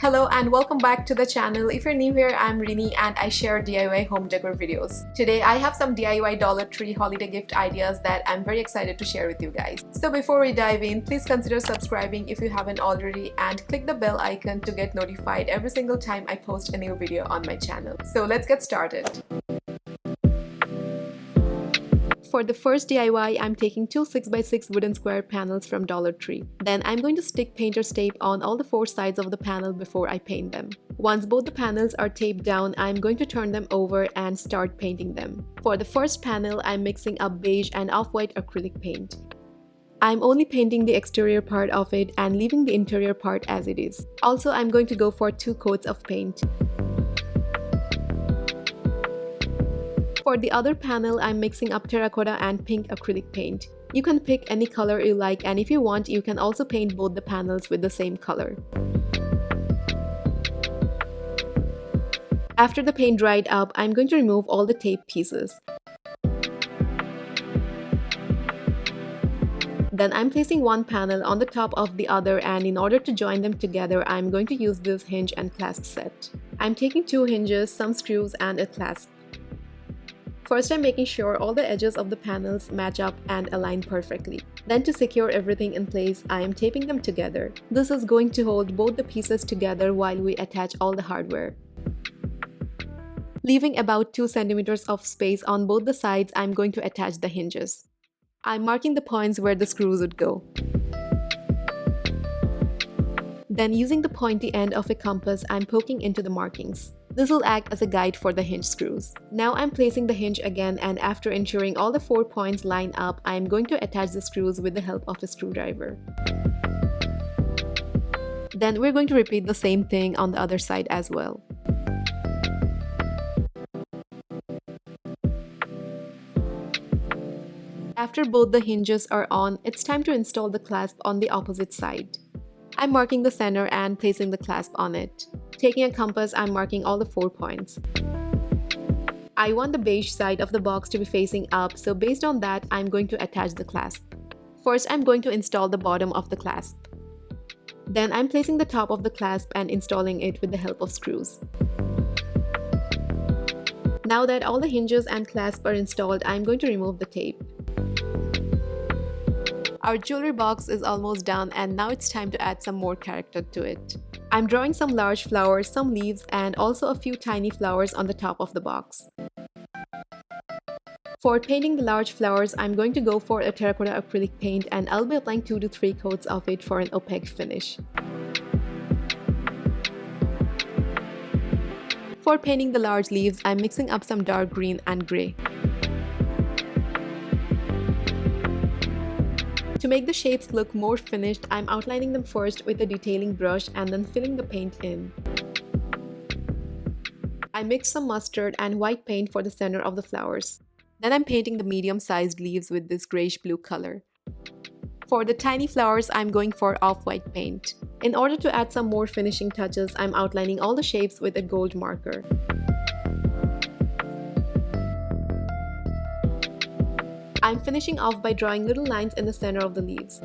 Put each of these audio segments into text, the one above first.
Hello and welcome back to the channel. If you're new here, I'm Rini and I share DIY home decor videos. Today I have some DIY Dollar Tree holiday gift ideas that I'm very excited to share with you guys. So before we dive in, please consider subscribing if you haven't already and click the bell icon to get notified every single time I post a new video on my channel. So let's get started. For the first DIY, I'm taking two 6x6 wooden square panels from Dollar Tree. Then I'm going to stick painter's tape on all the four sides of the panel before I paint them. Once both the panels are taped down, I'm going to turn them over and start painting them. For the first panel, I'm mixing up beige and off-white acrylic paint. I'm only painting the exterior part of it and leaving the interior part as it is. Also, I'm going to go for 2 coats of paint. For the other panel, I'm mixing up terracotta and pink acrylic paint. You can pick any color you like, and if you want, you can also paint both the panels with the same color. After the paint dried up, I'm going to remove all the tape pieces. Then I'm placing one panel on the top of the other, and in order to join them together, I'm going to use this hinge and clasp set. I'm taking 2 hinges, some screws, and a clasp. First, I'm making sure all the edges of the panels match up and align perfectly. Then to secure everything in place, I am taping them together. This is going to hold both the pieces together while we attach all the hardware. Leaving about 2 centimeters of space on both the sides, I'm going to attach the hinges. I'm marking the points where the screws would go. Then using the pointy end of a compass, I'm poking into the markings. This will act as a guide for the hinge screws. Now I'm placing the hinge again, and after ensuring all the 4 points line up, I'm going to attach the screws with the help of a screwdriver. Then we're going to repeat the same thing on the other side as well. After both the hinges are on, it's time to install the clasp on the opposite side. I'm marking the center and placing the clasp on it. Taking a compass, I'm marking all the 4 points. I want the beige side of the box to be facing up, so based on that, I'm going to attach the clasp. First, I'm going to install the bottom of the clasp. Then I'm placing the top of the clasp and installing it with the help of screws. Now that all the hinges and clasp are installed, I'm going to remove the tape. Our jewelry box is almost done, and now it's time to add some more character to it. I'm drawing some large flowers, some leaves, and also a few tiny flowers on the top of the box. For painting the large flowers, I'm going to go for a terracotta acrylic paint, and I'll be applying 2 to 3 coats of it for an opaque finish. For painting the large leaves, I'm mixing up some dark green and gray. To make the shapes look more finished, I'm outlining them first with a detailing brush and then filling the paint in. I mixed some mustard and white paint for the center of the flowers. Then I'm painting the medium-sized leaves with this grayish-blue color. For the tiny flowers, I'm going for off-white paint. In order to add some more finishing touches, I'm outlining all the shapes with a gold marker. I'm finishing off by drawing little lines in the center of the leaves.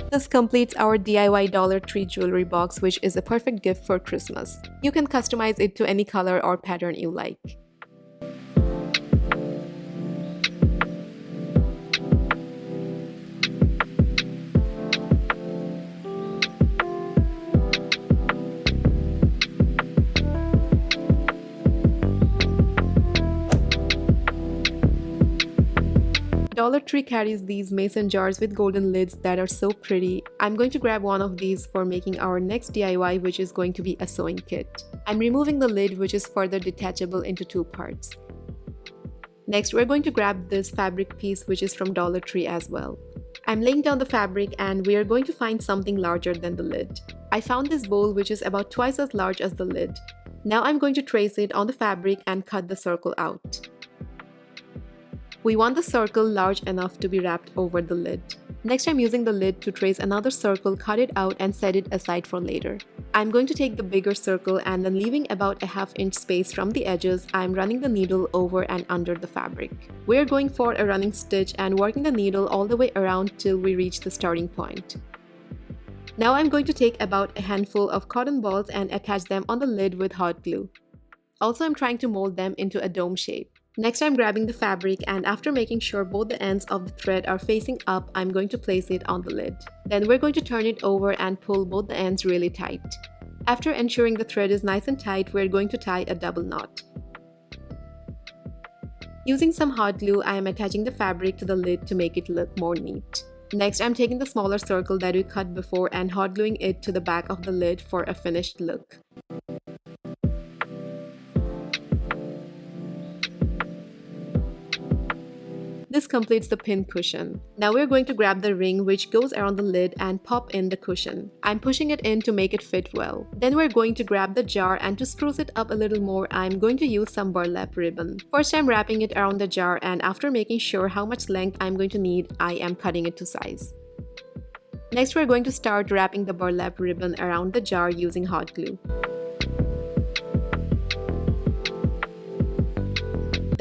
This completes our DIY Dollar Tree jewelry box, which is a perfect gift for Christmas. You can customize it to any color or pattern you like. Dollar Tree carries these mason jars with golden lids that are so pretty. I'm going to grab one of these for making our next DIY, which is going to be a sewing kit. I'm removing the lid, which is further detachable into 2 parts. Next, we're going to grab this fabric piece, which is from Dollar Tree as well. I'm laying down the fabric, and we are going to find something larger than the lid. I found this bowl, which is about twice as large as the lid. Now I'm going to trace it on the fabric and cut the circle out. We want the circle large enough to be wrapped over the lid. Next, I'm using the lid to trace another circle, cut it out, and set it aside for later. I'm going to take the bigger circle and then leaving about a ½ inch space from the edges, I'm running the needle over and under the fabric. We're going for a running stitch and working the needle all the way around till we reach the starting point. Now I'm going to take about a handful of cotton balls and attach them on the lid with hot glue. Also, I'm trying to mold them into a dome shape. Next, I'm grabbing the fabric, and after making sure both the ends of the thread are facing up, I'm going to place it on the lid. Then we're going to turn it over and pull both the ends really tight. After ensuring the thread is nice and tight, we're going to tie a double knot. Using some hot glue, I am attaching the fabric to the lid to make it look more neat. Next, I'm taking the smaller circle that we cut before and hot gluing it to the back of the lid for a finished look. This completes the pin cushion. Now we're going to grab the ring which goes around the lid and pop in the cushion. I'm pushing it in to make it fit well. Then we're going to grab the jar, and to spruce it up a little more, I'm going to use some burlap ribbon. First, I'm wrapping it around the jar, and after making sure how much length I'm going to need, I am cutting it to size. Next, we're going to start wrapping the burlap ribbon around the jar using hot glue.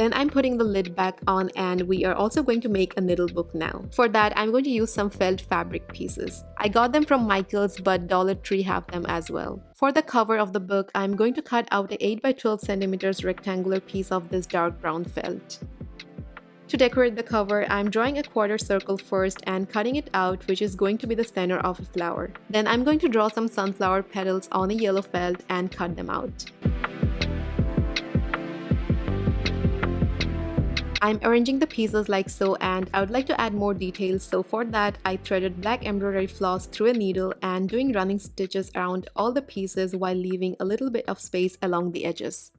Then I'm putting the lid back on, and we are also going to make a needle book now. For that, I'm going to use some felt fabric pieces. I got them from Michael's, but Dollar Tree have them as well. For the cover of the book, I'm going to cut out a 8 by 12 centimeters rectangular piece of this dark brown felt. To decorate the cover, I'm drawing a quarter circle first and cutting it out, which is going to be the center of a flower. Then I'm going to draw some sunflower petals on a yellow felt and cut them out. I'm arranging the pieces like so, and I would like to add more details, so for that I threaded black embroidery floss through a needle and doing running stitches around all the pieces while leaving a little bit of space along the edges.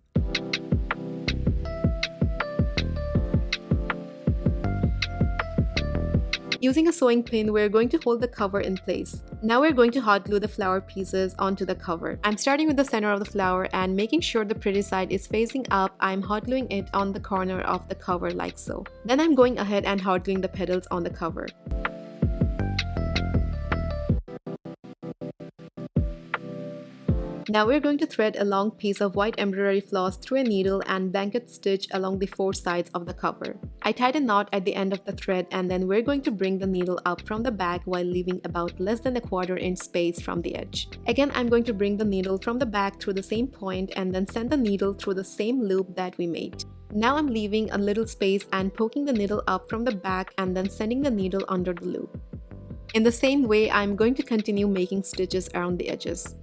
Using a sewing pin, we're going to hold the cover in place. Now we're going to hot glue the flower pieces onto the cover. I'm starting with the center of the flower and making sure the pretty side is facing up. I'm hot gluing it on the corner of the cover like so. Then I'm going ahead and hot gluing the petals on the cover. Now we're going to thread a long piece of white embroidery floss through a needle and blanket stitch along the four sides of the cover. I tied a knot at the end of the thread, and then we're going to bring the needle up from the back while leaving about less than a quarter-inch space from the edge. Again, I'm going to bring the needle from the back through the same point and then send the needle through the same loop that we made. Now I'm leaving a little space and poking the needle up from the back and then sending the needle under the loop. In the same way, I'm going to continue making stitches around the edges.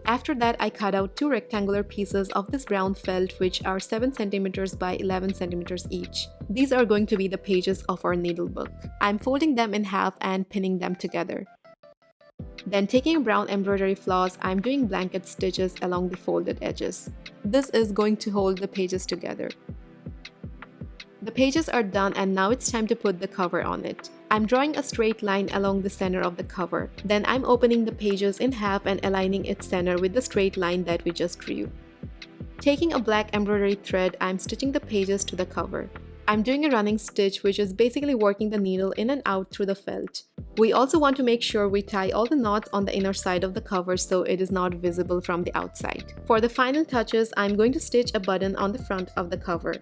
After that, I cut out two rectangular pieces of this brown felt, which are 7 cm by 11 cm each. These are going to be the pages of our needle book. I'm folding them in half and pinning them together. Then taking a brown embroidery floss, I'm doing blanket stitches along the folded edges. This is going to hold the pages together. The pages are done, and now it's time to put the cover on it. I'm drawing a straight line along the center of the cover. Then I'm opening the pages in half and aligning its center with the straight line that we just drew. Taking a black embroidery thread, I'm stitching the pages to the cover. I'm doing a running stitch, which is basically working the needle in and out through the felt. We also want to make sure we tie all the knots on the inner side of the cover so it is not visible from the outside. For the final touches, I'm going to stitch a button on the front of the cover.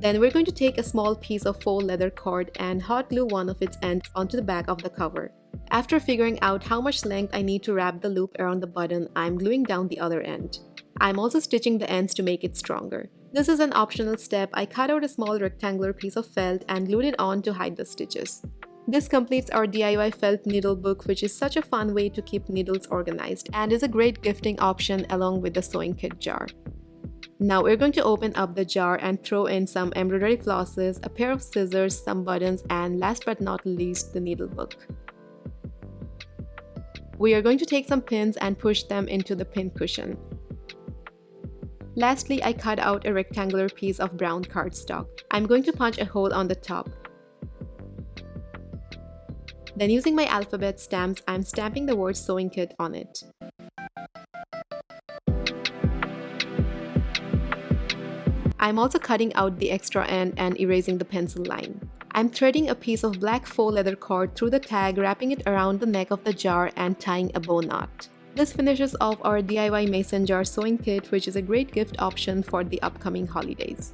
Then we're going to take a small piece of faux leather cord and hot glue one of its ends onto the back of the cover. After figuring out how much length I need to wrap the loop around the button, I'm gluing down the other end. I'm also stitching the ends to make it stronger. This is an optional step. I cut out a small rectangular piece of felt and glued it on to hide the stitches. This completes our DIY felt needle book, which is such a fun way to keep needles organized and is a great gifting option along with the sewing kit jar. Now we're going to open up the jar and throw in some embroidery flosses, a pair of scissors, some buttons, and last but not least, the needle book. We are going to take some pins and push them into the pin cushion. Lastly, I cut out a rectangular piece of brown cardstock. I'm going to punch a hole on the top. Then using my alphabet stamps, I'm stamping the word sewing kit on it. I'm also cutting out the extra end and erasing the pencil line. I'm threading a piece of black faux leather cord through the tag, wrapping it around the neck of the jar and tying a bow knot. This finishes off our DIY mason jar sewing kit, which is a great gift option for the upcoming holidays.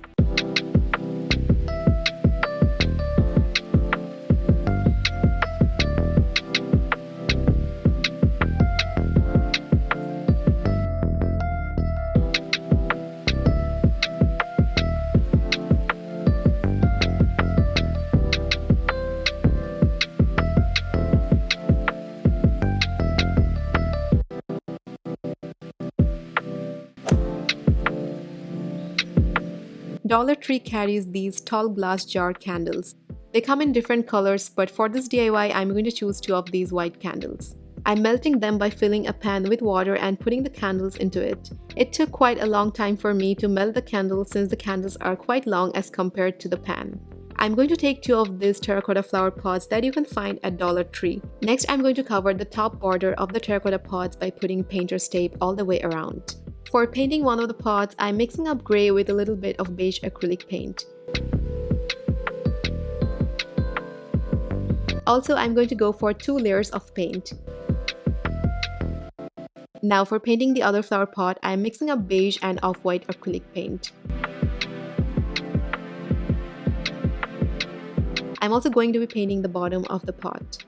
Dollar Tree carries these tall glass jar candles. They come in different colors, but for this DIY, I'm going to choose 2 of these white candles. I'm melting them by filling a pan with water and putting the candles into it. It took quite a long time for me to melt the candles since the candles are quite long as compared to the pan. I'm going to take 2 of these terracotta flower pots that you can find at Dollar Tree. Next, I'm going to cover the top border of the terracotta pots by putting painter's tape all the way around. For painting one of the pots, I'm mixing up gray with a little bit of beige acrylic paint. Also, I'm going to go for 2 layers of paint. Now for painting the other flower pot, I'm mixing up beige and off-white acrylic paint. I'm also going to be painting the bottom of the pot.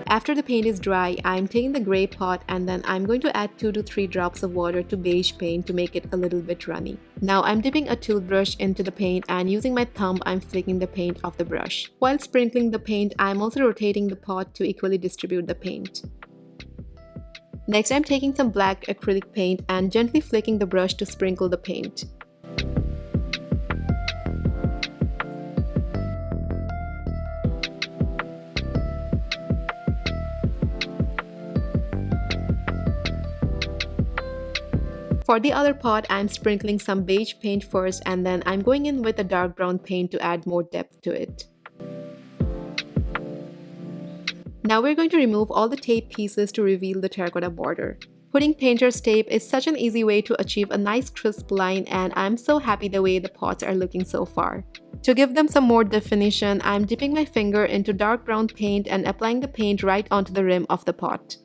After the paint is dry, I'm taking the gray pot and then I'm going to add 2 to 3 drops of water to beige paint to make it a little bit runny. Now I'm dipping a toothbrush into the paint and using my thumb I'm flicking the paint off the brush. While sprinkling the paint, I'm also rotating the pot to equally distribute the paint. Next, I'm taking some black acrylic paint and gently flicking the brush to sprinkle the paint. For the other pot, I'm sprinkling some beige paint first and then I'm going in with a dark brown paint to add more depth to it. Now we're going to remove all the tape pieces to reveal the terracotta border. Putting painter's tape is such an easy way to achieve a nice crisp line, and I'm so happy the way the pots are looking so far. To give them some more definition, I'm dipping my finger into dark brown paint and applying the paint right onto the rim of the pot.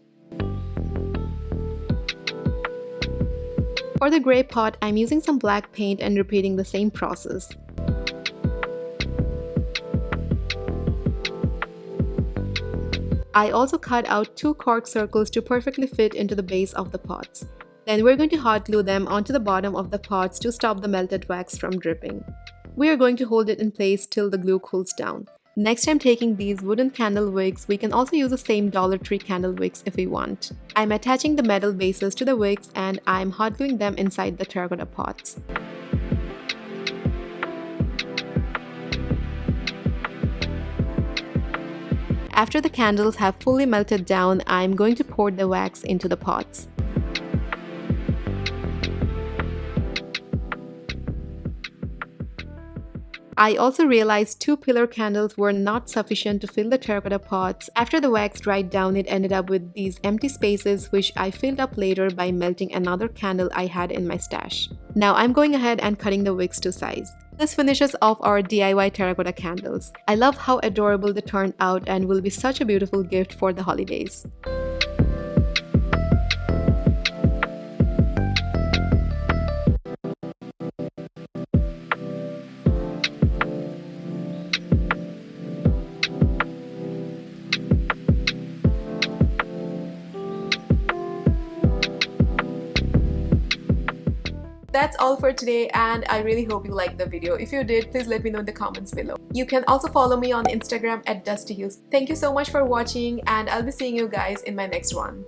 For the gray pot, I'm using some black paint and repeating the same process. I also cut out 2 cork circles to perfectly fit into the base of the pots. Then we're going to hot glue them onto the bottom of the pots to stop the melted wax from dripping. We are going to hold it in place till the glue cools down. Next, I'm taking these wooden candle wicks. We can also use the same Dollar Tree candle wicks if we want. I'm attaching the metal bases to the wicks and I'm hot gluing them inside the terracotta pots. After the candles have fully melted down, I'm going to pour the wax into the pots. I also realized 2 pillar candles were not sufficient to fill the terracotta pots. After the wax dried down, it ended up with these empty spaces, which I filled up later by melting another candle I had in my stash. Now I'm going ahead and cutting the wicks to size. This finishes off our DIY terracotta candles. I love how adorable they turned out and will be such a beautiful gift for the holidays. That's all for today, and I really hope you liked the video. If you did, please let me know in the comments below. You can also follow me on Instagram at DustyHues. Thank you so much for watching, and I'll be seeing you guys in my next one.